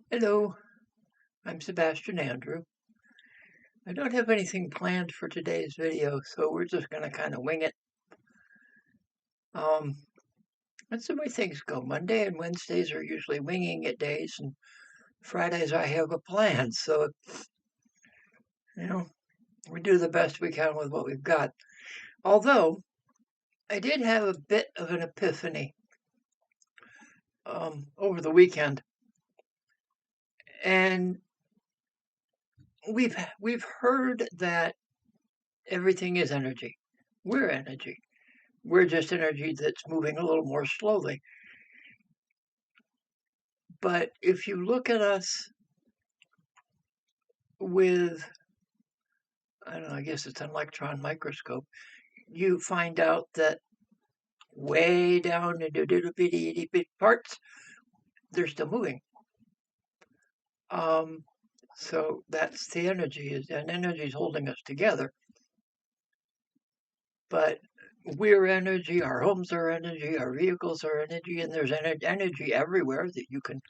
Hello, I'm Sebastian Andrew. I don't have anything planned for today's video, so we're just going to kind of wing it. Um, that's the way things go. Monday and Wednesdays are usually winging it days, and Fridays I have a plan. So, you know, we do the best we can with what we've got. Although, I did have a bit of an epiphany over the weekend, and we've heard that everything is energy. We're energy. We're just energy that's moving a little more slowly. But if you look at us with, I don't know, I guess it's an electron microscope, you find out that way down into little bitty itty bitty parts, they're still moving. Um, so that's the energy, and energy is holding us together. But we're energy, our homes are energy, our vehicles are energy, and there's energy everywhere that you can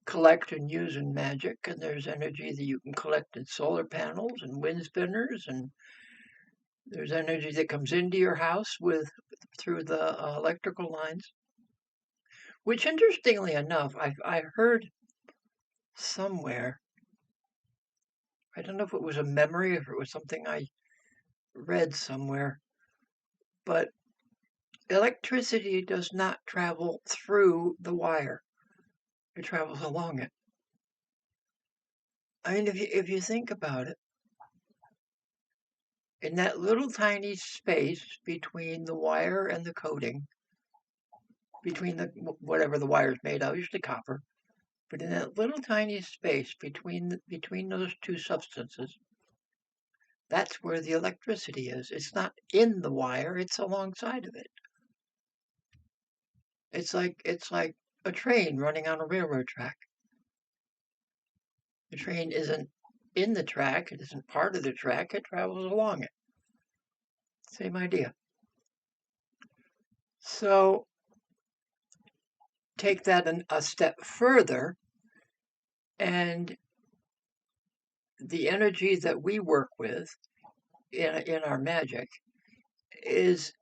collect and use in magic, and there's energy that you can collect in solar panels and wind spinners, and there's energy that comes into your house through the electrical lines. Which, interestingly enough, I heard somewhere. I don't know if it was a memory, if it was something I read somewhere, but electricity does not travel through the wire; it travels along it. I mean, if you think about it, in that little tiny space between the wire and the coating, between the whatever the wire is made of, usually copper, but in that little tiny space between those two substances, that's where the electricity is. It's not in the wire, it's alongside of it. It's like a train running on a railroad track. The train isn't in the track, it isn't part of the track, it travels along it. Same idea. So take that a step further, and the energy that we work with in our magic is,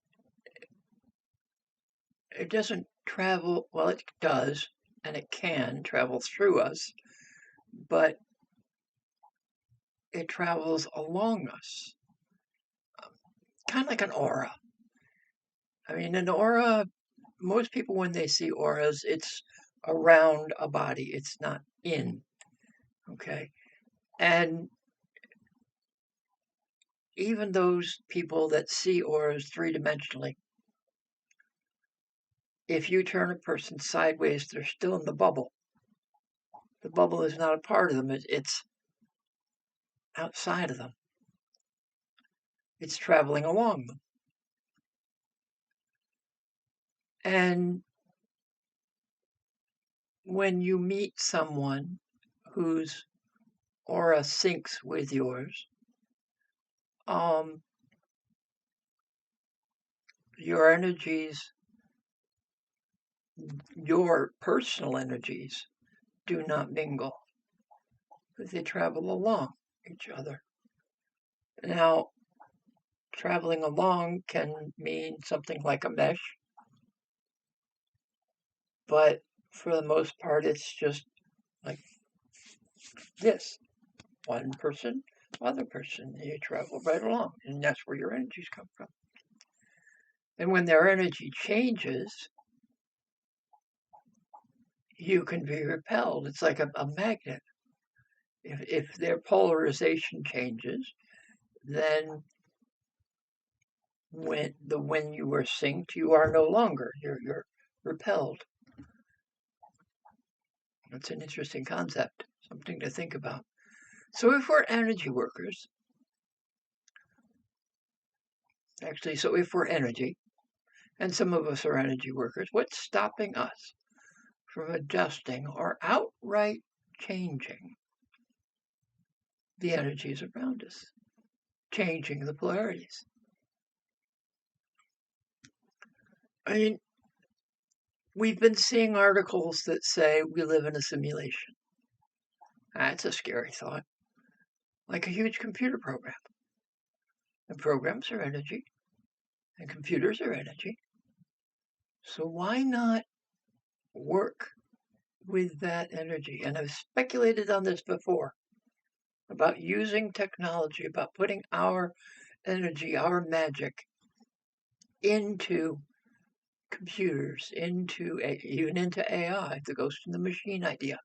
it doesn't travel, well, it does, and it can travel through us, but it travels along us, kind of like an aura. I mean, an aura, most people, when they see auras, it's around a body, it's not in, okay? And even those people that see auras three-dimensionally, if you turn a person sideways, they're still in the bubble. The bubble is not a part of them, it's outside of them. It's traveling along them. And when you meet someone whose aura syncs with yours, um, your energies, your personal energies, do not mingle, but they travel along each other. Now, traveling along can mean something like a mesh, but for the most part, it's just like this. One person, other person, you travel right along, and that's where your energies come from. And when their energy changes, you can be repelled. It's like a magnet. If their polarization changes, then when you are synced, you are no longer. You're repelled. It's an interesting concept, something to think about. So if we're energy workers, actually, so if we're energy, and some of us are energy workers, what's stopping us from adjusting or outright changing the energies around us, changing the polarities? I mean, we've been seeing articles that say we live in a simulation. That's a scary thought. Like a huge computer program. And programs are energy, and computers are energy. So why not work with that energy? And I've speculated on this before about using technology, about putting our energy, our magic into computers, even into AI, the ghost in the machine idea.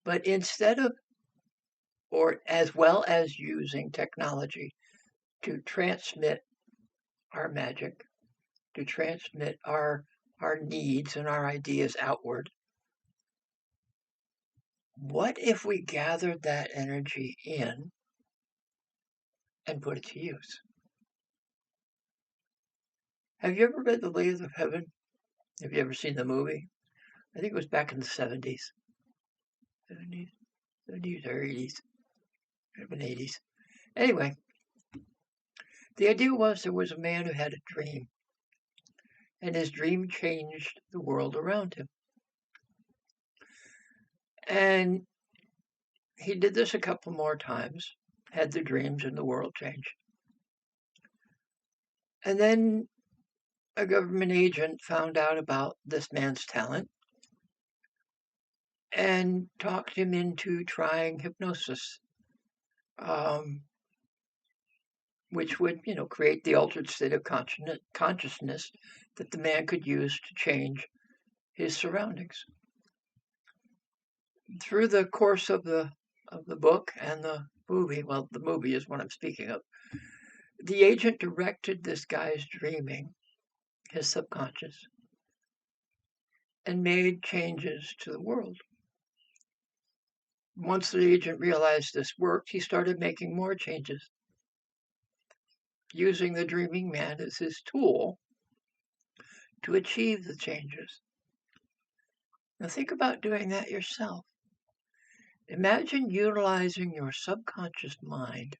But instead of, or as well as using technology to transmit our magic, to transmit our needs and our ideas outward, what if we gathered that energy in and put it to use? Have you ever read The Layers of Heaven? Have you ever seen the movie? I think it was back in the 70s. 70s, 70s or 80s. Maybe 80s. Anyway, the idea was there was a man who had a dream, and his dream changed the world around him. And he did this a couple more times, had the dreams, and the world changed. And then a government agent found out about this man's talent and talked him into trying hypnosis, um, which would, create the altered state of consciousness that the man could use to change his surroundings. Through the course of the book and the movie, well, the movie is what I'm speaking of, the agent directed this guy's dreaming, his subconscious, and made changes to the world. Once the agent realized this worked, he started making more changes, using the dreaming man as his tool to achieve the changes. Now think about doing that yourself. Imagine utilizing your subconscious mind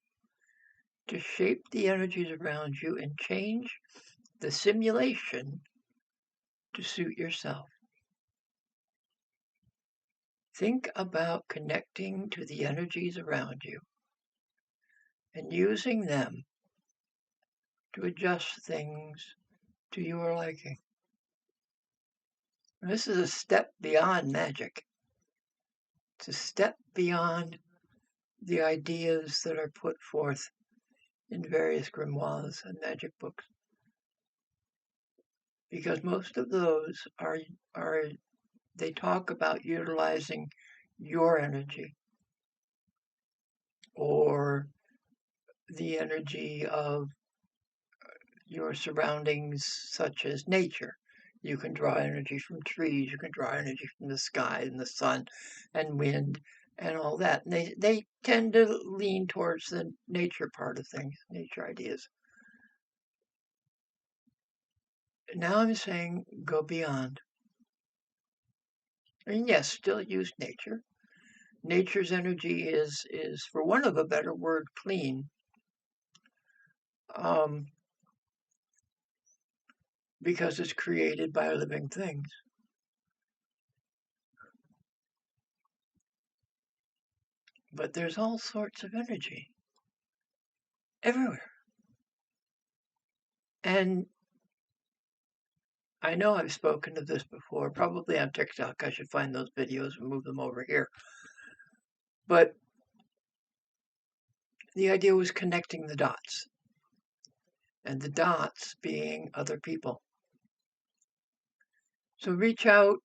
to shape the energies around you and change the simulation to suit yourself. Think about connecting to the energies around you and using them to adjust things to your liking. And this is a step beyond magic. It's a step beyond the ideas that are put forth in various grimoires and magic books. Because most of those are they talk about utilizing your energy or the energy of your surroundings, such as nature. You can draw energy from trees, you can draw energy from the sky and the sun and wind and all that. And they tend to lean towards the nature part of things, nature ideas. Now I'm saying go beyond. And yes, still use nature. Nature's energy is for want of a better word, clean. Because it's created by living things. But there's all sorts of energy everywhere. And I know I've spoken of this before, probably on TikTok. I should find those videos and move them over here. But the idea was connecting the dots, and the dots being other people. So reach out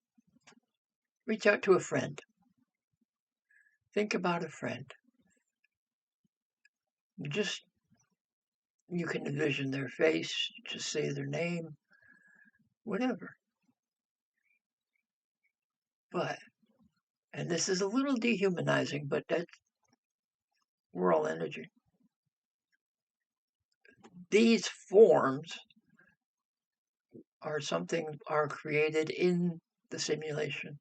to a friend. Think about a friend. You can envision their face, just say their name, whatever. But, and this is a little dehumanizing, but we're all energy. These forms are created in the simulation.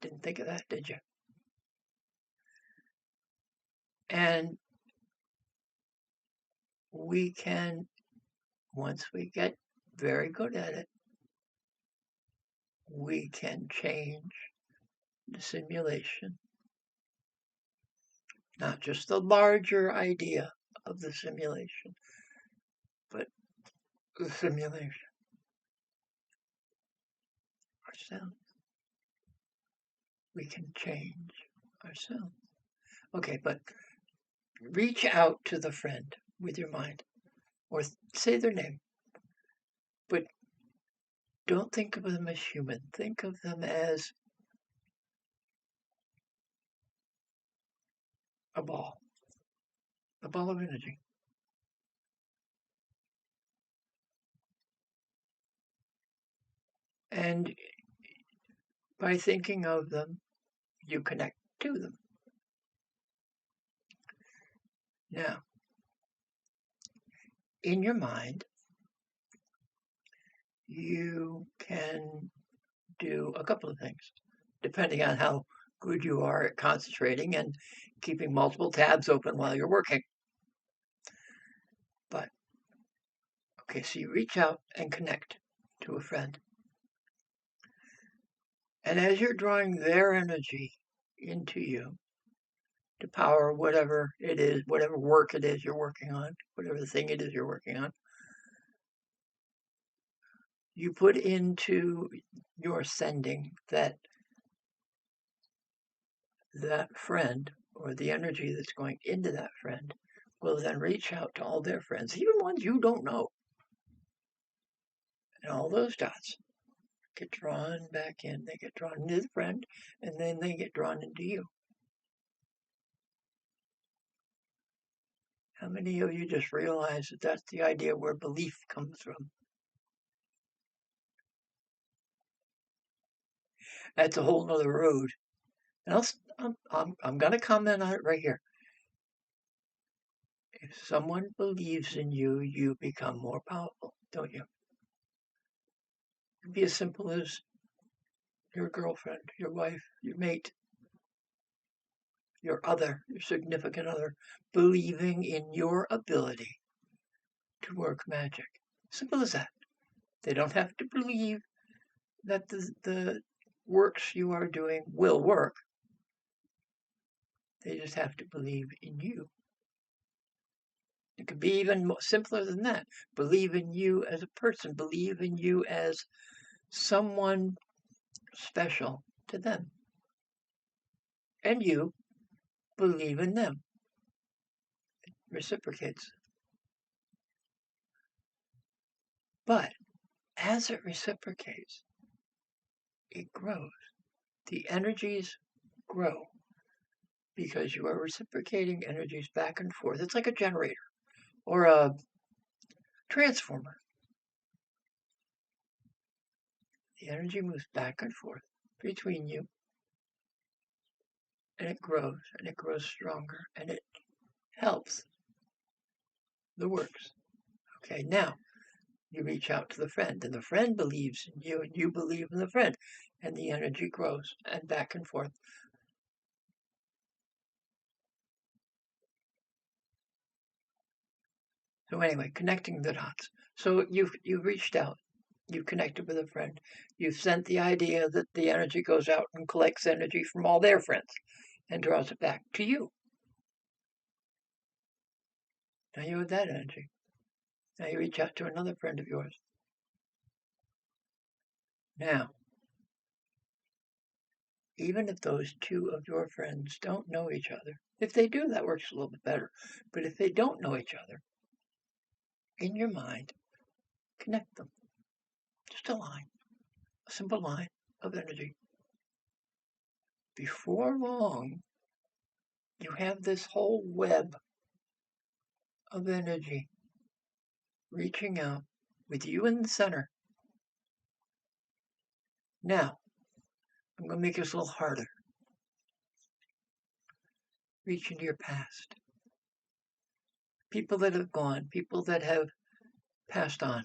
Didn't think of that, did you? And we can, once we get very good at it, we can change the simulation, not just the larger idea of the simulation, but the simulation ourselves. We can change ourselves. Okay, but reach out to the friend with your mind, or say their name, but don't think of them as human. Think of them as a ball of energy. And by thinking of them, you connect to them. Now, in your mind, you can do a couple of things, depending on how good you are at concentrating and keeping multiple tabs open while you're working. But, okay, so you reach out and connect to a friend. And as you're drawing their energy into you to power whatever it is, whatever work it is you're working on, whatever the thing it is you're working on, you put into your sending that friend, or the energy that's going into that friend, will then reach out to all their friends, even ones you don't know. And all those dots get drawn back in. They get drawn into the friend, and then they get drawn into you. How many of you just realize that that's the idea where belief comes from? That's a whole nother road. And I'm going to comment on it right here. If someone believes in you, you become more powerful, don't you? It'd be as simple as your girlfriend, your wife, your mate, your significant other, believing in your ability to work magic. Simple as that. They don't have to believe that the works you are doing will work. They just have to believe in you. It could be even simpler than that. Believe in you as a person. Believe in you as someone special to them. And you believe in them. It reciprocates. But as it reciprocates, it grows. The energies grow because you are reciprocating energies back and forth. It's like a generator or a transformer. The energy moves back and forth between you, and it grows stronger, and it helps the works. Okay, now you reach out to the friend, and the friend believes in you, and you believe in the friend, and the energy grows and back and forth. So anyway, connecting the dots. So you've reached out, you've connected with a friend, you've sent the idea that the energy goes out and collects energy from all their friends and draws it back to you. Now you have that energy. Now you reach out to another friend of yours. Now, even if those two of your friends don't know each other, if they do, that works a little bit better. But if they don't know each other, in your mind, connect them. Just a line, a simple line of energy. Before long, you have this whole web of energy reaching out with you in the center. Now, I'm going to make this a little harder. Reach into your past. People that have gone, people that have passed on.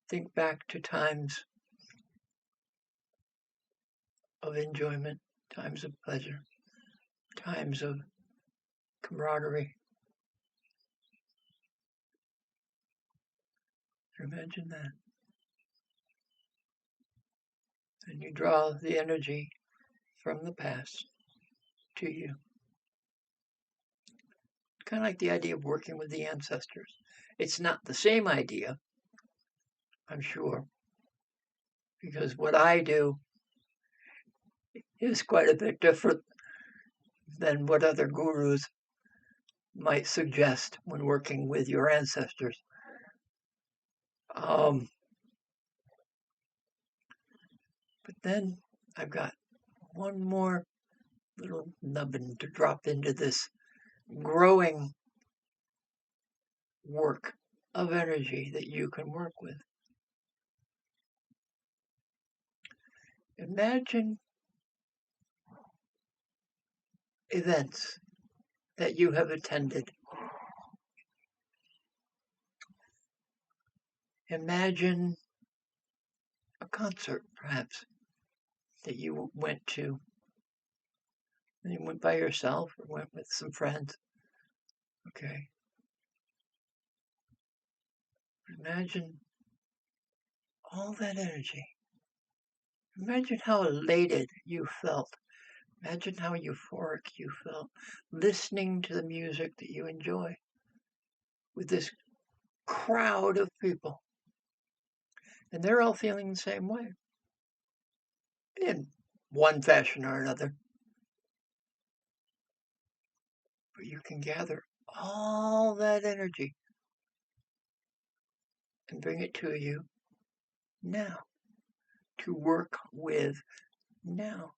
Think back to times of enjoyment, times of pleasure, times of camaraderie. Imagine that. And you draw the energy from the past to you. Kind of like the idea of working with the ancestors. It's not the same idea, I'm sure, because what I do is quite a bit different than what other gurus might suggest when working with your ancestors. But then I've got one more little nubbin to drop into this growing work of energy that you can work with. Imagine events that you have attended. Imagine a concert, perhaps, that you went to. And you went by yourself or went with some friends. Okay. Imagine all that energy. Imagine how elated you felt. Imagine how euphoric you felt listening to the music that you enjoy with this crowd of people. And they're all feeling the same way in one fashion or another. But you can gather all that energy and bring it to you now, to work with now.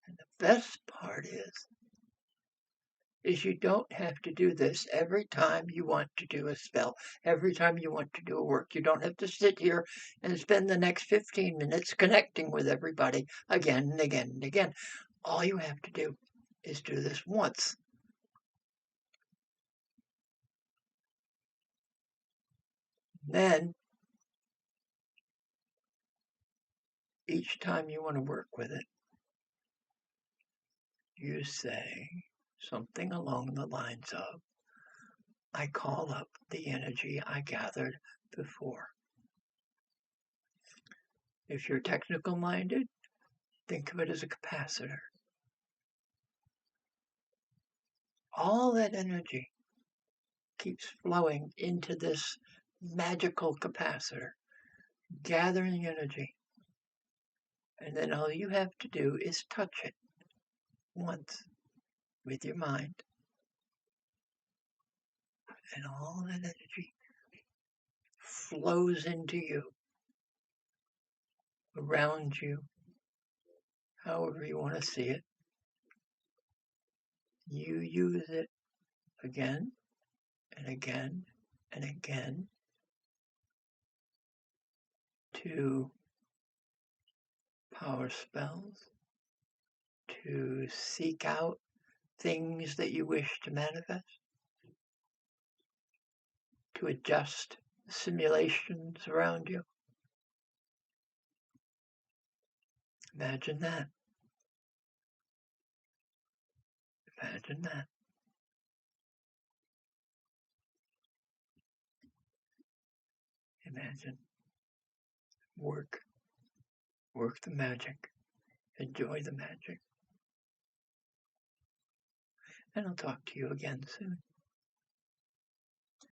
And the best part is you don't have to do this every time you want to do a spell, every time you want to do a work. You don't have to sit here and spend the next 15 minutes connecting with everybody again and again and again. All you have to do is do this once. Then, each time you want to work with it, you say something along the lines of, I call up the energy I gathered before. If you're technical minded, think of it as a capacitor. All that energy keeps flowing into this magical capacitor, gathering energy. And then all you have to do is touch it once with your mind. And all that energy flows into you, around you, however you want to see it. You use it again and again and again to power spells, to seek out things that you wish to manifest, to adjust simulations around you. Imagine that. Imagine that. Imagine. Work the magic. Enjoy the magic. And I'll talk to you again soon.